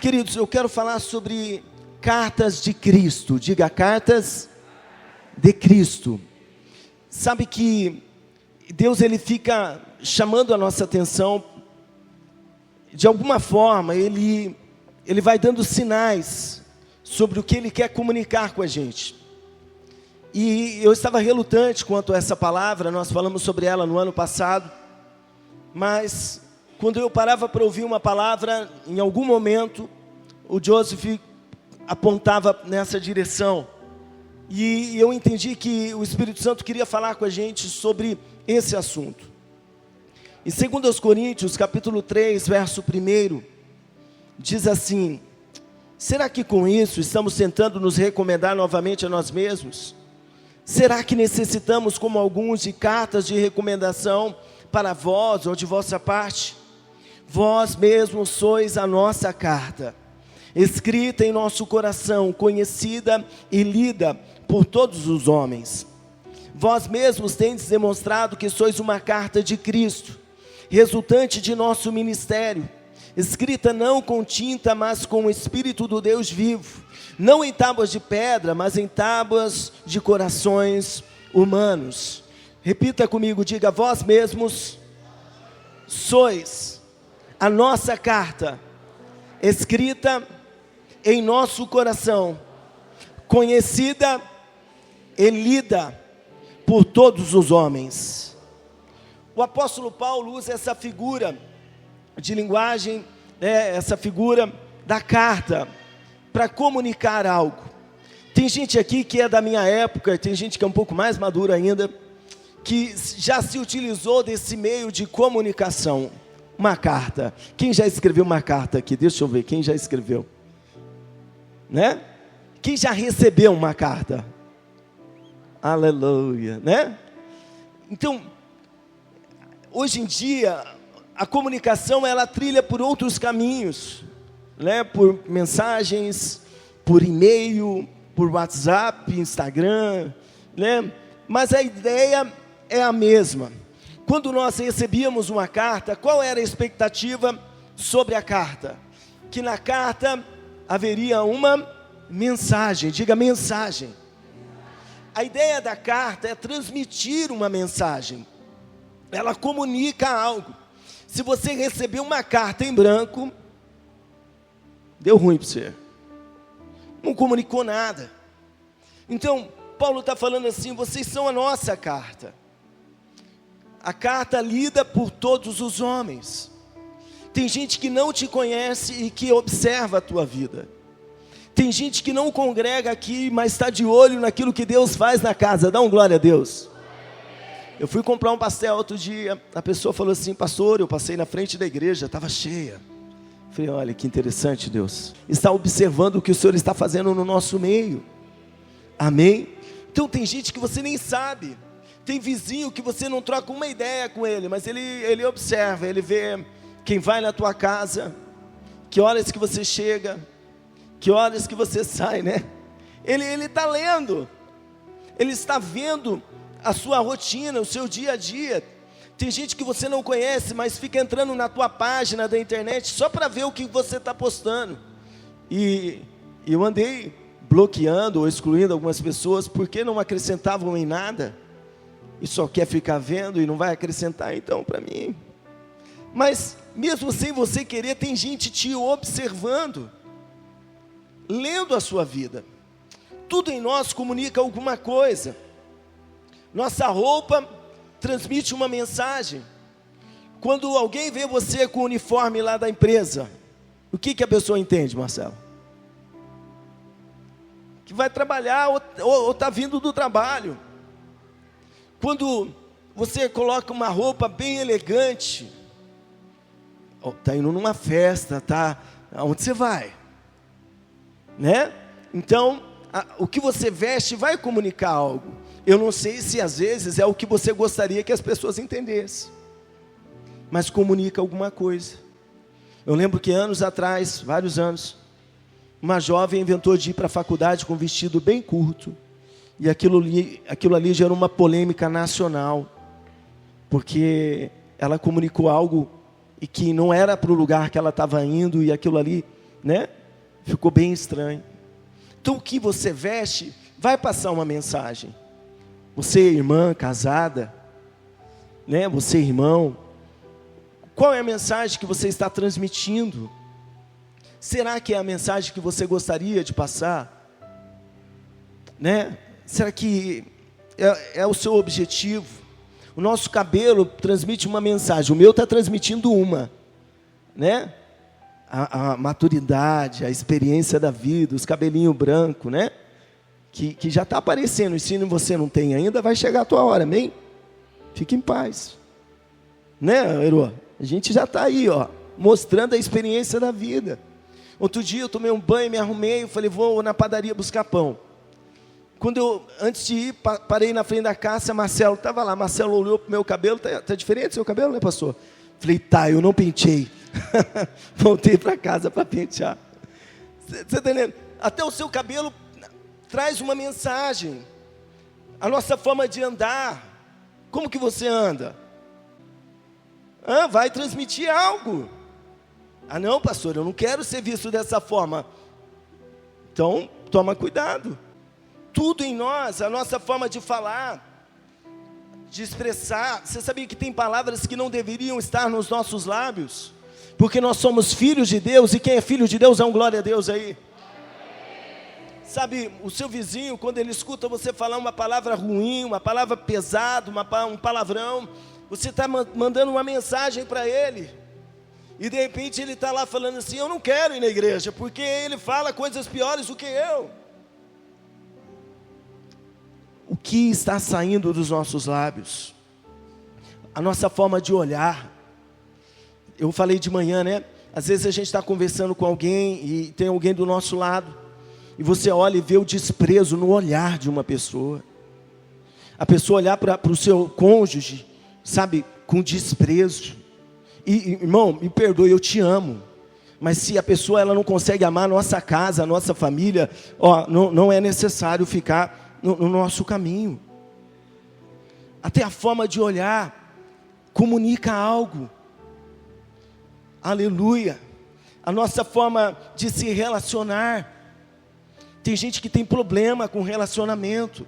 Queridos, eu quero falar sobre cartas de Cristo. Diga, cartas de Cristo. Sabe que Deus, Ele fica chamando a nossa atenção. De alguma forma, Ele vai dando sinais sobre o que Ele quer comunicar com a gente. E eu estava relutante quanto a essa palavra, nós falamos sobre ela no ano passado. Mas quando eu parava para ouvir uma palavra, em algum momento, o Joseph apontava nessa direção. E eu entendi que o Espírito Santo queria falar com a gente sobre esse assunto. Em 2 Coríntios, capítulo 3, verso 1, diz assim: será que com isso estamos tentando nos recomendar novamente a nós mesmos? Será que necessitamos, como alguns, de cartas de recomendação para vós ou de vossa parte? Vós mesmos sois a nossa carta, escrita em nosso coração, conhecida e lida por todos os homens. Vós mesmos tendes demonstrado que sois uma carta de Cristo, resultante de nosso ministério, escrita não com tinta, mas com o Espírito do Deus vivo, não em tábuas de pedra, mas em tábuas de corações humanos. Repita comigo, diga, vós mesmos sois a nossa carta, escrita em nosso coração, conhecida e lida por todos os homens. O apóstolo Paulo usa essa figura de linguagem, essa figura da carta, para comunicar algo. Tem gente aqui que é da minha época, tem gente que é um pouco mais madura ainda, que já se utilizou desse meio de comunicação. Uma carta. Quem já escreveu uma carta aqui? Deixa eu ver, quem já escreveu? Né? Quem já recebeu uma carta? Aleluia, né? Então, hoje em dia, a comunicação, ela trilha por outros caminhos, né? Por mensagens, por e-mail, por WhatsApp, Instagram, né? Mas a ideia é a mesma. Quando nós recebíamos uma carta, qual era a expectativa sobre a carta? Que na carta haveria uma mensagem. Diga, mensagem. A ideia da carta é transmitir uma mensagem. Ela comunica algo. Se você receber uma carta em branco, deu ruim para você. Não comunicou nada. Então, Paulo está falando assim, vocês são a nossa carta. A carta lida por todos os homens. Tem gente que não te conhece e que observa a tua vida. Tem gente que não congrega aqui, mas está de olho naquilo que Deus faz na casa. Dá um glória a Deus. Eu fui comprar um pastel outro dia, a pessoa falou assim, pastor, eu passei na frente da igreja, estava cheia. Falei, olha que interessante, Deus. Está observando o que o Senhor está fazendo no nosso meio. Amém? Então tem gente que você nem sabe. Tem vizinho que você não troca uma ideia com ele, mas ele observa, ele vê quem vai na tua casa, que horas que você chega, que horas que você sai, né? Ele está lendo, ele está vendo a sua rotina, o seu dia a dia. Tem gente que você não conhece, mas fica entrando na tua página da internet só para ver o que você está postando. E eu andei bloqueando ou excluindo algumas pessoas porque não acrescentavam em nada. E só quer ficar vendo e não vai acrescentar então para mim. Mas mesmo sem você querer, tem gente te observando, lendo a sua vida. Tudo em nós comunica alguma coisa. Nossa roupa transmite uma mensagem. Quando alguém vê você com o uniforme lá da empresa, o que a pessoa entende, Marcelo? Que vai trabalhar ou está vindo do trabalho. Quando você coloca uma roupa bem elegante, está indo numa festa, tá? Aonde você vai? Né? Então, o que você veste vai comunicar algo. Eu não sei se às vezes é o que você gostaria que as pessoas entendessem, mas comunica alguma coisa. Eu lembro que anos atrás, vários anos, uma jovem inventou de ir para a faculdade com um vestido bem curto. E aquilo ali gerou uma polêmica nacional, porque ela comunicou algo e que não era para o lugar que ela estava indo, e aquilo ali né? Ficou bem estranho. Então o que você veste vai passar uma mensagem. Você, irmã casada, né? Você, irmão, qual é a mensagem que você está transmitindo? Será que é a mensagem que você gostaria de passar? Né? Será que é o seu objetivo? O nosso cabelo transmite uma mensagem, o meu está transmitindo uma, né? A maturidade, a experiência da vida, os cabelinhos brancos, né? Que já está aparecendo, e se você não tem ainda, vai chegar a tua hora, amém? Fique em paz, né, Herô? A gente já está aí, ó, mostrando a experiência da vida. Outro dia eu tomei um banho, me arrumei, eu falei, vou na padaria buscar pão. Quando eu, antes de ir, parei na frente da casa, Marcelo estava lá. Marcelo olhou para o meu cabelo, tá diferente o seu cabelo, né, pastor? Falei, tá, eu não pentei. Voltei para casa para pentear. Você está entendendo? Até o seu cabelo traz uma mensagem. A nossa forma de andar. Como que você anda? Vai transmitir algo. Não, pastor, eu não quero ser visto dessa forma. Então, toma cuidado. Tudo em nós, a nossa forma de falar, de expressar. Você sabia que tem palavras que não deveriam estar nos nossos lábios? Porque nós somos filhos de Deus, e quem é filho de Deus, dá um glória a Deus aí. Sabe, o seu vizinho, quando ele escuta você falar uma palavra ruim, uma palavra pesada, um palavrão, você está mandando uma mensagem para ele. E de repente ele está lá falando assim, eu não quero ir na igreja, porque ele fala coisas piores do que eu. O que está saindo dos nossos lábios? A nossa forma de olhar. Eu falei de manhã, né? Às vezes a gente está conversando com alguém e tem alguém do nosso lado, e você olha e vê o desprezo no olhar de uma pessoa. A pessoa olhar para o seu cônjuge, sabe, com desprezo. E, irmão, me perdoe, eu te amo. Mas se a pessoa ela não consegue amar a nossa casa, a nossa família, não é necessário ficar no nosso caminho. Até a forma de olhar comunica algo. Aleluia. A nossa forma de se relacionar. Tem gente que tem problema com relacionamento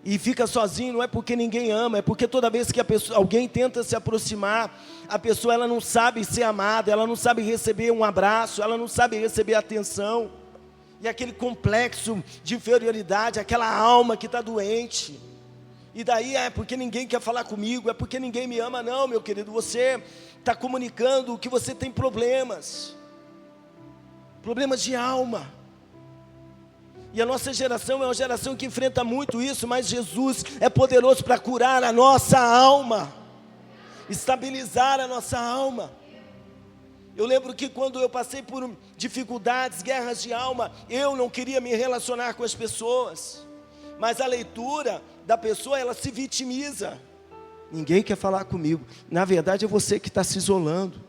e fica sozinho, não é porque ninguém ama, é porque toda vez que alguém tenta se aproximar, a pessoa ela não sabe ser amada, ela não sabe receber um abraço, ela não sabe receber atenção. E aquele complexo de inferioridade, aquela alma que está doente. E daí é porque ninguém quer falar comigo, é porque ninguém me ama. Não, meu querido, você está comunicando que você tem problemas. Problemas de alma. E a nossa geração é uma geração que enfrenta muito isso, mas Jesus é poderoso para curar a nossa alma. Estabilizar a nossa alma. Eu lembro que quando eu passei por dificuldades, guerras de alma, eu não queria me relacionar com as pessoas. Mas a leitura da pessoa, ela se vitimiza. Ninguém quer falar comigo. Na verdade é você que está se isolando.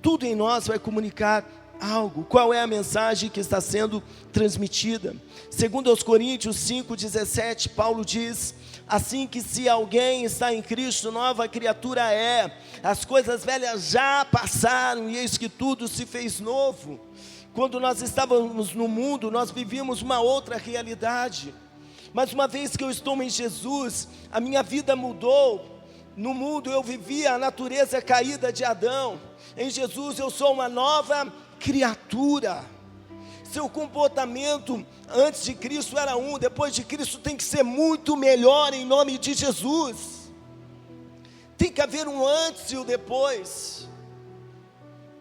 Tudo em nós vai comunicar algo. Qual é a mensagem que está sendo transmitida? Segundo aos Coríntios 5:17, Paulo diz: assim que se alguém está em Cristo, nova criatura é. As coisas velhas já passaram e eis que tudo se fez novo. Quando nós estávamos no mundo, nós vivíamos uma outra realidade. Mas uma vez que eu estou em Jesus, a minha vida mudou. No mundo eu vivia a natureza caída de Adão. Em Jesus eu sou uma nova criatura. Seu comportamento antes de Cristo era depois de Cristo tem que ser muito melhor em nome de Jesus. Tem que haver um antes e um depois.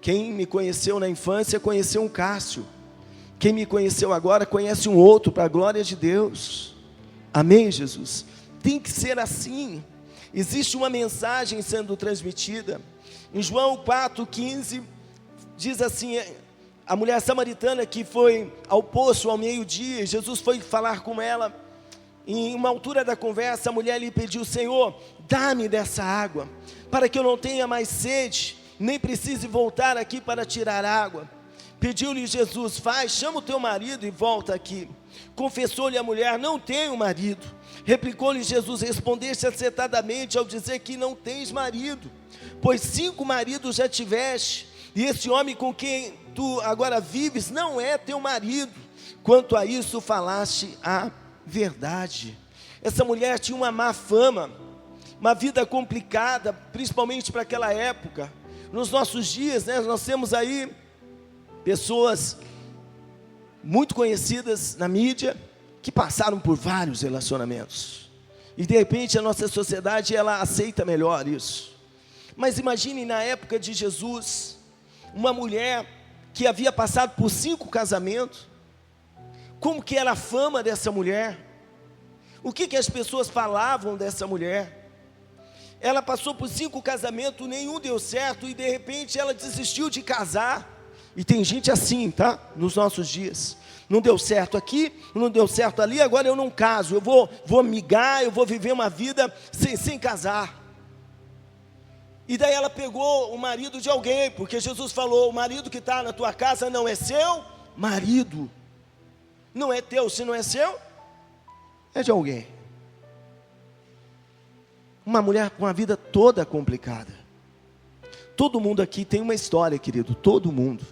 Quem me conheceu na infância conheceu um Cássio. Quem me conheceu agora conhece um outro, para a glória de Deus. Amém, Jesus? Tem que ser assim. Existe uma mensagem sendo transmitida. Em João 4,15 diz assim: a mulher samaritana que foi ao poço ao meio-dia, Jesus foi falar com ela. Em uma altura da conversa, a mulher lhe pediu: Senhor, dá-me dessa água, para que eu não tenha mais sede, nem precise voltar aqui para tirar água. Pediu-lhe Jesus: chama o teu marido e volta aqui. Confessou-lhe a mulher: não tenho marido. Replicou-lhe Jesus: respondeste acertadamente ao dizer que não tens marido, pois 5 maridos já tiveste, e esse homem com quem tu agora vives não é teu marido. Quanto a isso, falaste a verdade. Essa mulher tinha uma má fama, uma vida complicada, principalmente para aquela época. Nos nossos dias, né, nós temos aí pessoas muito conhecidas na mídia, que passaram por vários relacionamentos. E de repente a nossa sociedade, ela aceita melhor isso. Mas imagine na época de Jesus, uma mulher que havia passado por 5 casamentos. Como que era a fama dessa mulher? O que as pessoas falavam dessa mulher? Ela passou por 5 casamentos, nenhum deu certo, e de repente ela desistiu de casar. E tem gente assim, tá? Nos nossos dias. Não deu certo aqui, não deu certo ali, agora eu não caso. Eu vou migar, eu vou viver uma vida sem casar. E daí ela pegou o marido de alguém, porque Jesus falou, o marido que está na tua casa não é seu marido. Não é teu, se não é seu, é de alguém. Uma mulher com a vida toda complicada. Todo mundo aqui tem uma história, querido, todo mundo.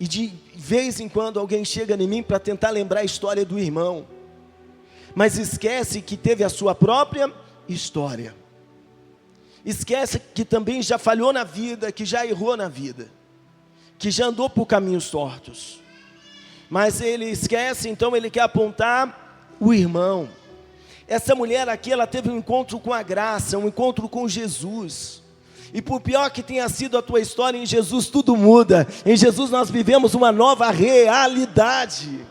E de vez em quando alguém chega em mim para tentar lembrar a história do irmão, mas esquece que teve a sua própria história. Esquece que também já falhou na vida, que já errou na vida, que já andou por caminhos tortos. Mas ele esquece, então ele quer apontar o irmão. Essa mulher aqui, ela teve um encontro com a graça, um encontro com Jesus. E por pior que tenha sido a tua história, em Jesus tudo muda. Em Jesus nós vivemos uma nova realidade.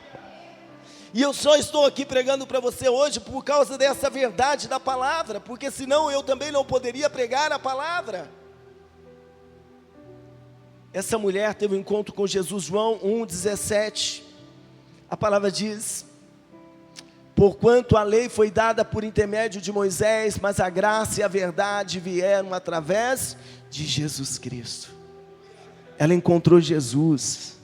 E eu só estou aqui pregando para você hoje por causa dessa verdade da palavra, porque senão eu também não poderia pregar a palavra. Essa mulher teve um encontro com Jesus, João 1,17. A palavra diz: porquanto a lei foi dada por intermédio de Moisés, mas a graça e a verdade vieram através de Jesus Cristo. Ela encontrou Jesus.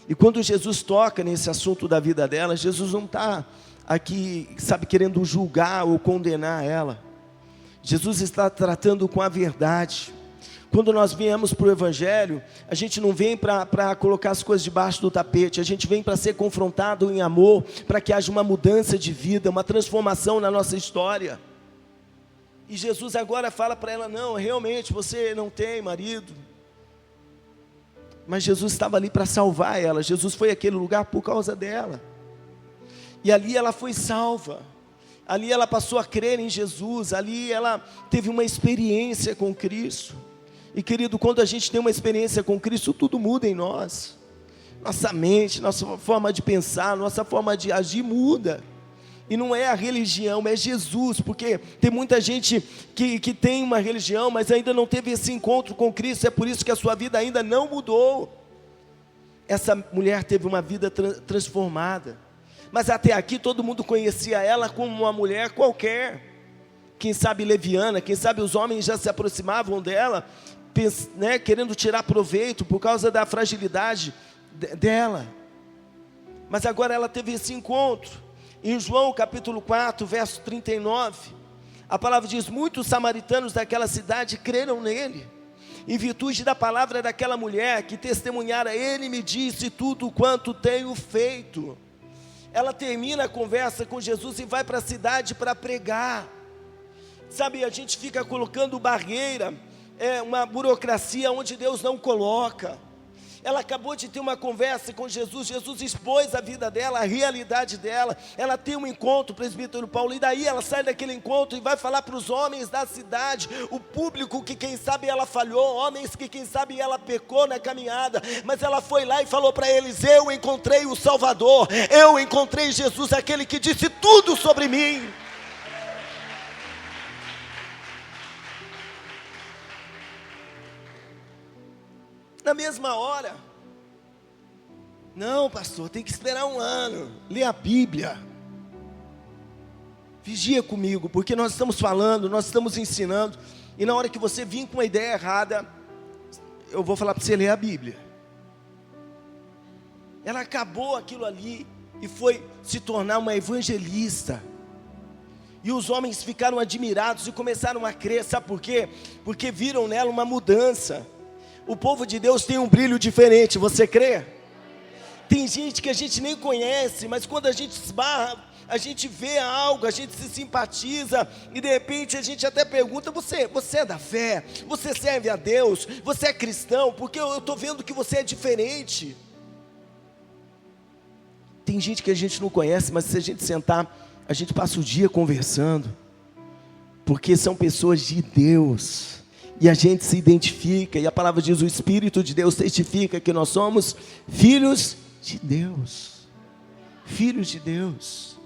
E quando Jesus toca nesse assunto da vida dela, Jesus não está aqui, sabe, querendo julgar ou condenar ela. Jesus está tratando com a verdade. Quando nós viemos para o Evangelho, a gente não vem para colocar as coisas debaixo do tapete, a gente vem para ser confrontado em amor, para que haja uma mudança de vida, uma transformação na nossa história. E Jesus agora fala para ela, não, realmente você não tem marido. Mas Jesus estava ali para salvar ela, Jesus foi àquele lugar por causa dela. E ali ela foi salva, ali ela passou a crer em Jesus, ali ela teve uma experiência com Cristo. E querido, quando a gente tem uma experiência com Cristo, tudo muda em nós. Nossa mente, nossa forma de pensar, nossa forma de agir muda. E não é a religião, é Jesus, porque tem muita gente que tem uma religião, mas ainda não teve esse encontro com Cristo, é por isso que a sua vida ainda não mudou. Essa mulher teve uma vida transformada, mas até aqui todo mundo conhecia ela como uma mulher qualquer, quem sabe leviana, quem sabe os homens já se aproximavam dela, né, querendo tirar proveito por causa da fragilidade dela. Mas agora ela teve esse encontro. Em João capítulo 4, verso 39, a palavra diz, muitos samaritanos daquela cidade creram nele, em virtude da palavra daquela mulher que testemunhara, ele me disse tudo quanto tenho feito. Ela termina a conversa com Jesus e vai para a cidade para pregar. Sabe, a gente fica colocando barreira, uma burocracia onde Deus não coloca. Ela acabou de ter uma conversa com Jesus, Jesus expôs a vida dela, a realidade dela, ela tem um encontro, presbítero Paulo, e daí ela sai daquele encontro e vai falar para os homens da cidade, o público que quem sabe ela falhou, homens que quem sabe ela pecou na caminhada, mas ela foi lá e falou para eles, eu encontrei o Salvador, eu encontrei Jesus, aquele que disse tudo sobre mim. Na mesma hora, não pastor, tem que esperar 1 ano, lê a Bíblia, vigia comigo, porque nós estamos falando, nós estamos ensinando, e na hora que você vir com uma ideia errada, eu vou falar para você ler a Bíblia. Ela acabou aquilo ali, e foi se tornar uma evangelista, e os homens ficaram admirados, e começaram a crer, sabe por quê? Porque viram nela uma mudança. O povo de Deus tem um brilho diferente, você crê? Tem gente que a gente nem conhece, mas quando a gente esbarra, a gente vê algo, a gente se simpatiza, e de repente a gente até pergunta, você é da fé? Você serve a Deus? Você é cristão? Porque eu estou vendo que você é diferente. Tem gente que a gente não conhece, mas se a gente sentar, a gente passa o dia conversando, porque são pessoas de Deus, e a gente se identifica, e a palavra diz, o Espírito de Deus testifica que nós somos filhos de Deus, filhos de Deus.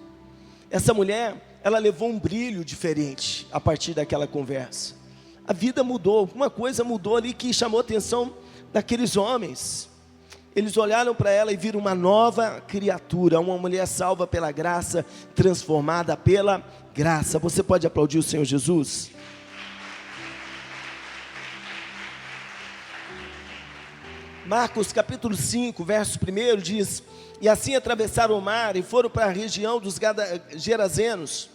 Essa mulher, ela levou um brilho diferente, a partir daquela conversa, a vida mudou, uma coisa mudou ali, que chamou a atenção daqueles homens. Eles olharam para ela e viram uma nova criatura, uma mulher salva pela graça, transformada pela graça. Você pode aplaudir o Senhor Jesus? Marcos capítulo 5, verso 1 diz, e assim atravessaram o mar e foram para a região dos Gerazenos.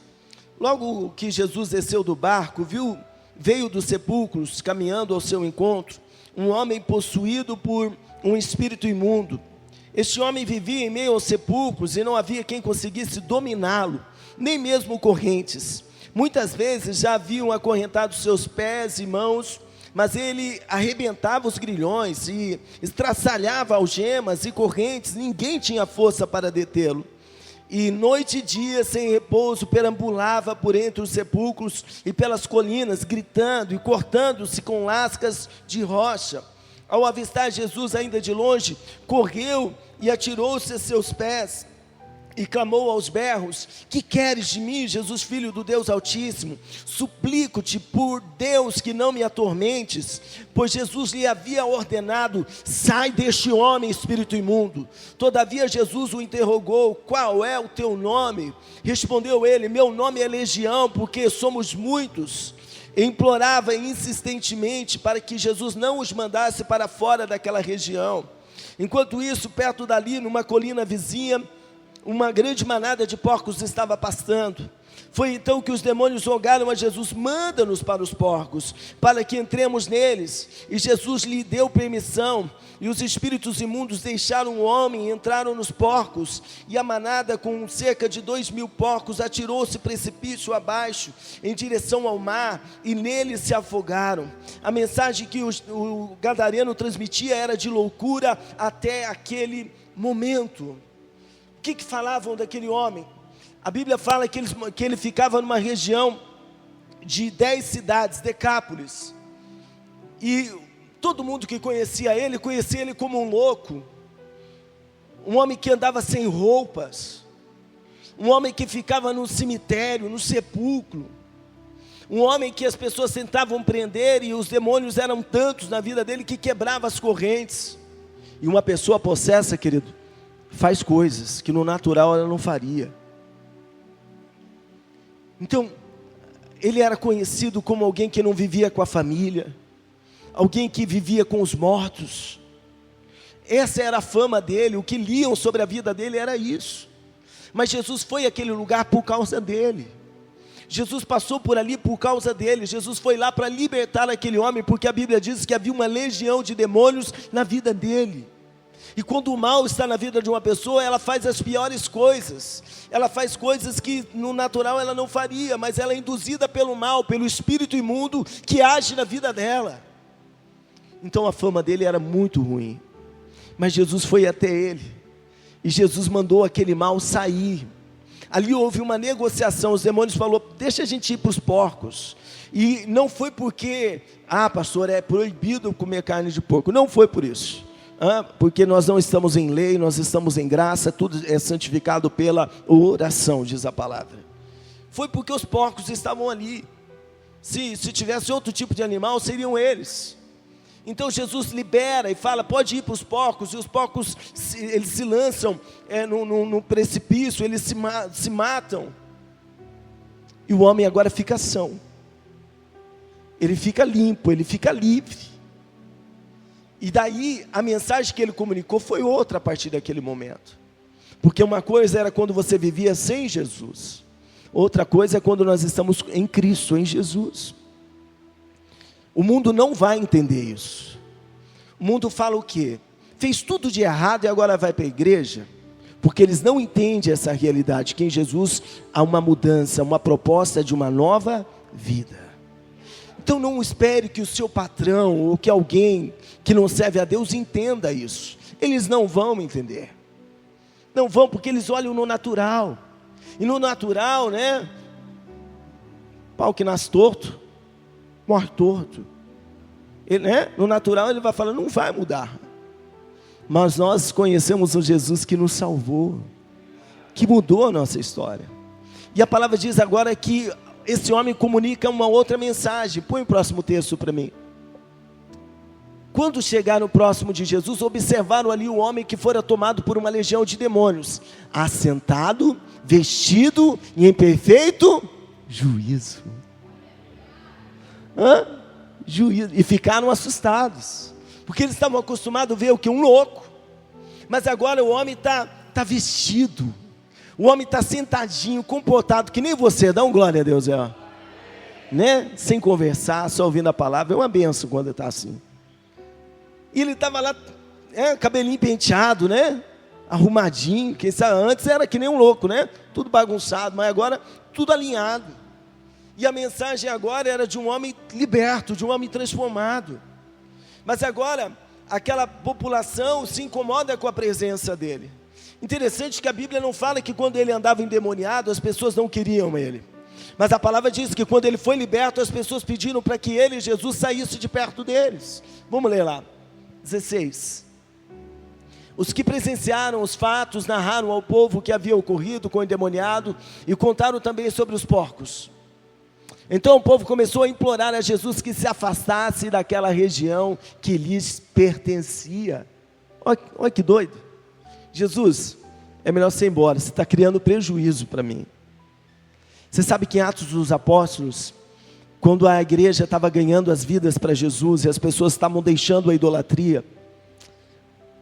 Logo que Jesus desceu do barco, veio dos sepulcros, caminhando ao seu encontro, um homem possuído por um espírito imundo. Este homem vivia em meio aos sepulcros e não havia quem conseguisse dominá-lo, nem mesmo correntes. Muitas vezes já haviam acorrentado seus pés e mãos, mas ele arrebentava os grilhões e estraçalhava algemas e correntes, ninguém tinha força para detê-lo. E noite e dia, sem repouso, perambulava por entre os sepulcros e pelas colinas, gritando e cortando-se com lascas de rocha. Ao avistar Jesus ainda de longe, correu e atirou-se a seus pés e clamou aos berros, que queres de mim, Jesus, Filho do Deus Altíssimo? Suplico-te por Deus que não me atormentes, pois Jesus lhe havia ordenado, sai deste homem, espírito imundo. Todavia Jesus o interrogou, qual é o teu nome? Respondeu ele, meu nome é Legião, porque somos muitos. E implorava insistentemente para que Jesus não os mandasse para fora daquela região. Enquanto isso, perto dali, numa colina vizinha, uma grande manada de porcos estava pastando. Foi então que os demônios rogaram a Jesus, manda-nos para os porcos, para que entremos neles. E Jesus lhe deu permissão, e os espíritos imundos deixaram o homem e entraram nos porcos. E a manada, com cerca de 2.000 porcos, atirou-se precipício abaixo, em direção ao mar, e nele se afogaram. A mensagem que o gadareno transmitia era de loucura até aquele momento. O que falavam daquele homem? A Bíblia fala que ele ficava numa região de 10 cidades, Decápolis. E todo mundo que conhecia ele como um louco. Um homem que andava sem roupas. Um homem que ficava no cemitério, no sepulcro. Um homem que as pessoas tentavam prender e os demônios eram tantos na vida dele que quebrava as correntes. E uma pessoa possessa, querido, faz coisas que no natural ela não faria. Então, ele era conhecido como alguém que não vivia com a família, alguém que vivia com os mortos. Essa era a fama dele, o que liam sobre a vida dele era isso. Mas Jesus foi àquele lugar por causa dele. Jesus passou por ali por causa dele. Jesus foi lá para libertar aquele homem, porque a Bíblia diz que havia uma legião de demônios na vida dele. E quando o mal está na vida de uma pessoa, ela faz as piores coisas. Ela faz coisas que no natural ela não faria, mas ela é induzida pelo mal, pelo espírito imundo que age na vida dela. Então a fama dele era muito ruim. Mas Jesus foi até ele. E Jesus mandou aquele mal sair. Ali houve uma negociação. Os demônios falaram, deixa a gente ir para os porcos. E não foi porque, pastor, é proibido comer carne de porco. Não foi por isso. Porque nós não estamos em lei, nós estamos em graça, tudo é santificado pela oração, diz a palavra. Foi porque os porcos estavam ali. Se tivesse outro tipo de animal, seriam eles. Então Jesus libera e fala, pode ir para os porcos. E os porcos, eles se lançam no precipício, eles se matam. E o homem agora fica são. Ele fica limpo, ele fica livre. E daí, a mensagem que ele comunicou foi outra a partir daquele momento. Porque uma coisa era quando você vivia sem Jesus. Outra coisa é quando nós estamos em Cristo, em Jesus. O mundo não vai entender isso. O mundo fala o quê? Fez tudo de errado e agora vai para a igreja? Porque eles não entendem essa realidade, que em Jesus há uma mudança, uma proposta de uma nova vida. Então não espere que o seu patrão ou que alguém que não serve a Deus entenda isso. Eles não vão entender. Não vão, porque eles olham no natural. E no natural, né? Pau que nasce torto, morre torto. Ele, né? No natural ele vai falar, não vai mudar. Mas nós conhecemos o Jesus que nos salvou, que mudou a nossa história. E a palavra diz agora que esse homem comunica uma outra mensagem. Põe o próximo texto para mim. Quando chegaram próximo de Jesus, observaram ali o homem que fora tomado por uma legião de demônios, assentado, vestido e em perfeito juízo. Juízo. E ficaram assustados, porque eles estavam acostumados a ver o que? Um louco. Mas agora o homem está vestido. O homem está sentadinho, comportado, que nem você. Dá um glória a Deus, né? Sem conversar, só ouvindo a palavra. É uma benção quando está assim. E ele estava lá, cabelinho penteado, né? Arrumadinho. Quem sabe, antes era que nem um louco, né? Tudo bagunçado, mas agora tudo alinhado. E a mensagem agora era de um homem liberto, de um homem transformado. Mas agora, aquela população se incomoda com a presença dele. Interessante que a Bíblia não fala que quando ele andava endemoniado, as pessoas não queriam ele. Mas a palavra diz que quando ele foi liberto, as pessoas pediram para que ele, Jesus, saísse de perto deles. Vamos ler lá, 16. Os que presenciaram os fatos narraram ao povo o que havia ocorrido com o endemoniado e contaram também sobre os porcos. Então o povo começou a implorar a Jesus que se afastasse daquela região que lhes pertencia. Olha que doido. Jesus, é melhor você ir embora, você está criando prejuízo para mim. Você sabe que em Atos dos Apóstolos, quando a igreja estava ganhando as vidas para Jesus e as pessoas estavam deixando a idolatria,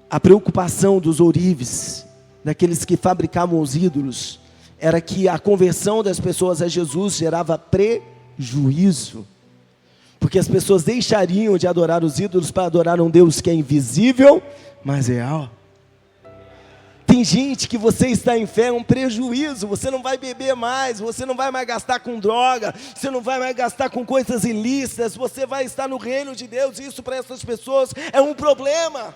a preocupação dos ourives, daqueles que fabricavam os ídolos, era que a conversão das pessoas a Jesus gerava prejuízo, porque as pessoas deixariam de adorar os ídolos para adorar um Deus que é invisível, mas real. Tem gente que você está em fé, é um prejuízo. Você não vai beber mais, você não vai mais gastar com droga, você não vai mais gastar com coisas ilícitas, você vai estar no reino de Deus. Isso para essas pessoas é um problema.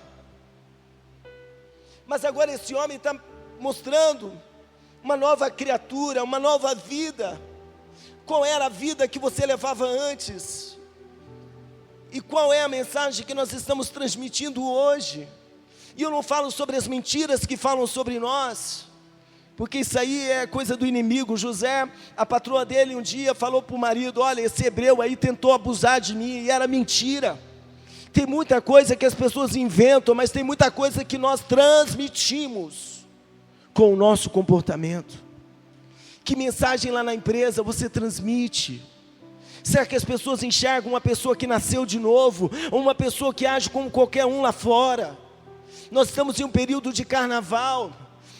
Mas agora esse homem está mostrando uma nova criatura, uma nova vida. Qual era a vida que você levava antes? E qual é a mensagem que nós estamos transmitindo hoje? E eu não falo sobre as mentiras que falam sobre nós, porque isso aí é coisa do inimigo. José, a patroa dele um dia falou para o marido, olha, esse hebreu aí tentou abusar de mim, e era mentira. Tem muita coisa que as pessoas inventam, mas tem muita coisa que nós transmitimos com o nosso comportamento. Que mensagem lá na empresa você transmite? Será que as pessoas enxergam uma pessoa que nasceu de novo, ou uma pessoa que age como qualquer um lá fora? Nós estamos em um período de carnaval.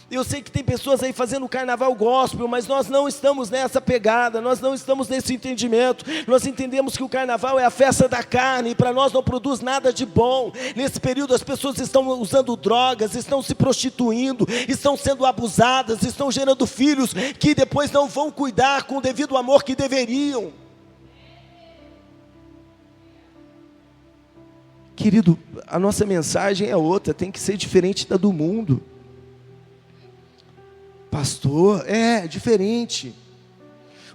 Eu sei que tem pessoas aí fazendo carnaval gospel, mas nós não estamos nessa pegada, nós não estamos nesse entendimento. Nós entendemos que o carnaval é a festa da carne, e para nós não produz nada de bom. Nesse período as pessoas estão usando drogas, estão se prostituindo, estão sendo abusadas, estão gerando filhos que depois não vão cuidar com o devido amor que deveriam. Querido, a nossa mensagem é outra, tem que ser diferente da do mundo. Pastor, é diferente.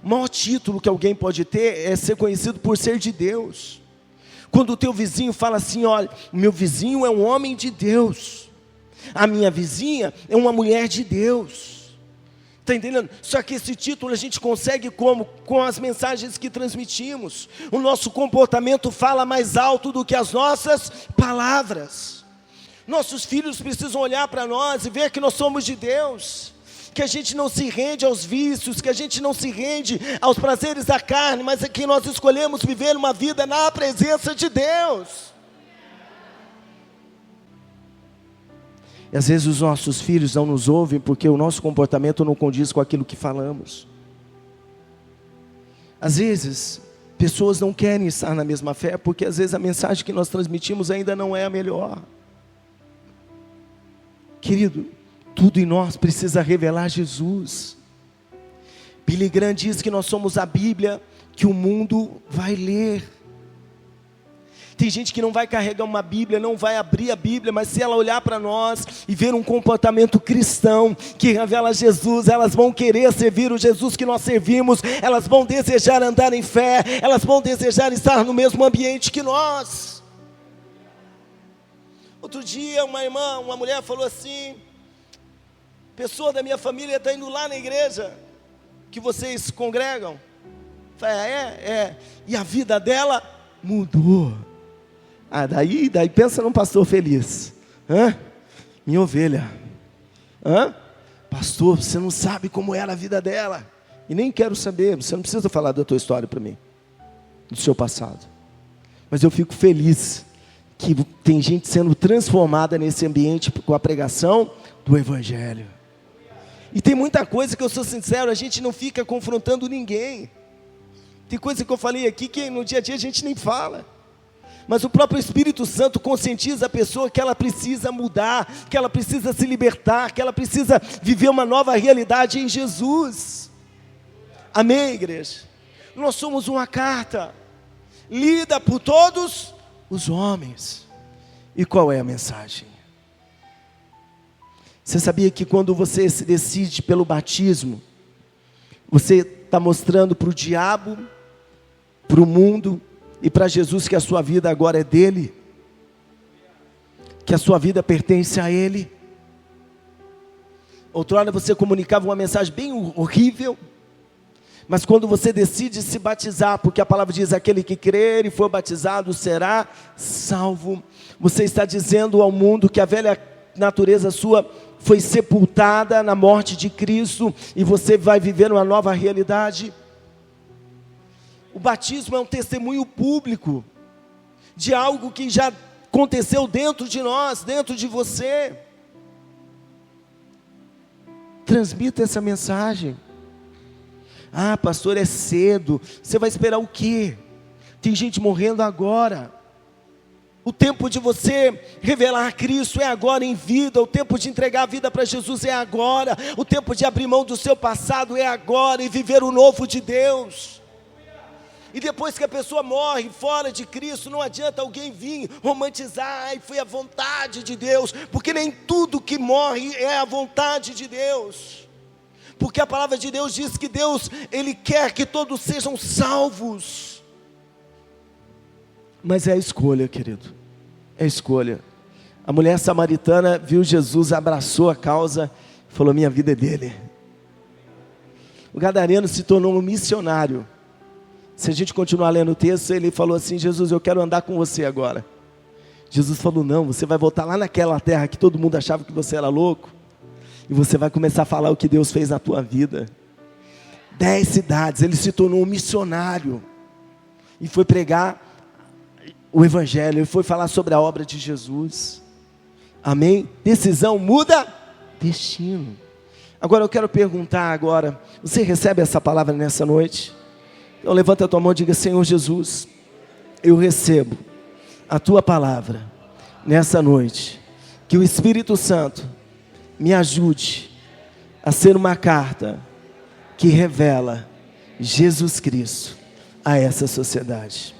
O maior título que alguém pode ter é ser conhecido por ser de Deus. Quando o teu vizinho fala assim, olha, o meu vizinho é um homem de Deus, a minha vizinha é uma mulher de Deus. Está entendendo? Só que esse título a gente consegue como? Com as mensagens que transmitimos. O nosso comportamento fala mais alto do que as nossas palavras. Nossos filhos precisam olhar para nós e ver que nós somos de Deus, que a gente não se rende aos vícios, que a gente não se rende aos prazeres da carne, mas é que nós escolhemos viver uma vida na presença de Deus. E às vezes os nossos filhos não nos ouvem porque o nosso comportamento não condiz com aquilo que falamos. Às vezes Pessoas não querem estar na mesma fé, porque às vezes a mensagem que nós transmitimos ainda não é a melhor. Querido, tudo em nós precisa revelar Jesus. Billy Graham diz que nós somos a Bíblia que o mundo vai ler. Tem gente que não vai carregar uma Bíblia, não vai abrir a Bíblia, mas se ela olhar para nós e ver um comportamento cristão que revela Jesus, elas vão querer servir o Jesus que nós servimos, elas vão desejar andar em fé, elas vão desejar estar no mesmo ambiente que nós. Outro dia uma mulher falou assim: pessoa da minha família está indo lá na igreja que vocês congregam. Eu falei, é. E a vida dela mudou. Daí pensa num pastor feliz. Minha ovelha. Pastor, você não sabe como era a vida dela. E nem quero saber, você não precisa falar da tua história para mim, do seu passado. Mas eu fico feliz que tem gente sendo transformada nesse ambiente com a pregação do Evangelho. E tem muita coisa que eu sou sincero, a gente não fica confrontando ninguém. Tem coisa que eu falei aqui que no dia a dia a gente nem fala. Mas o próprio Espírito Santo conscientiza a pessoa que ela precisa mudar, que ela precisa se libertar, que ela precisa viver uma nova realidade em Jesus. Amém, igreja? Nós somos uma carta, lida por todos os homens. E qual é a mensagem? Você sabia que quando você se decide pelo batismo, você está mostrando para o diabo, para o mundo e para Jesus que a sua vida agora é dele, que a sua vida pertence a ele? Outrora você comunicava uma mensagem bem horrível, mas quando você decide se batizar, porque a palavra diz, aquele que crer e for batizado será salvo, você está dizendo ao mundo que a velha natureza sua foi sepultada na morte de Cristo, e você vai viver uma nova realidade. O batismo é um testemunho público de algo que já aconteceu dentro de nós, dentro de você. Transmita essa mensagem. Pastor, é cedo. Você vai esperar o quê? Tem gente morrendo agora. O tempo de você revelar Cristo é agora em vida. O tempo de entregar a vida para Jesus é agora. O tempo de abrir mão do seu passado é agora e viver o novo de Deus. E depois que a pessoa morre fora de Cristo, não adianta alguém vir romantizar, foi a vontade de Deus, porque nem tudo que morre é a vontade de Deus. Porque a palavra de Deus diz que Deus, Ele quer que todos sejam salvos. Mas é a escolha, querido, é a escolha. A mulher samaritana viu Jesus, abraçou a causa, falou, minha vida é dele. O gadareno se tornou um missionário. Se a gente continuar lendo o texto, ele falou assim, Jesus, eu quero andar com você agora. Jesus falou, não, você vai voltar lá naquela terra que todo mundo achava que você era louco, e você vai começar a falar o que Deus fez na tua vida. 10 cidades, ele se tornou um missionário, e foi pregar o Evangelho, ele foi falar sobre a obra de Jesus. Amém? Decisão muda destino. Agora eu quero perguntar agora, você recebe essa palavra nessa noite? Então levanta a tua mão e diga, Senhor Jesus, eu recebo a tua palavra nessa noite. Que o Espírito Santo me ajude a ser uma carta que revela Jesus Cristo a essa sociedade.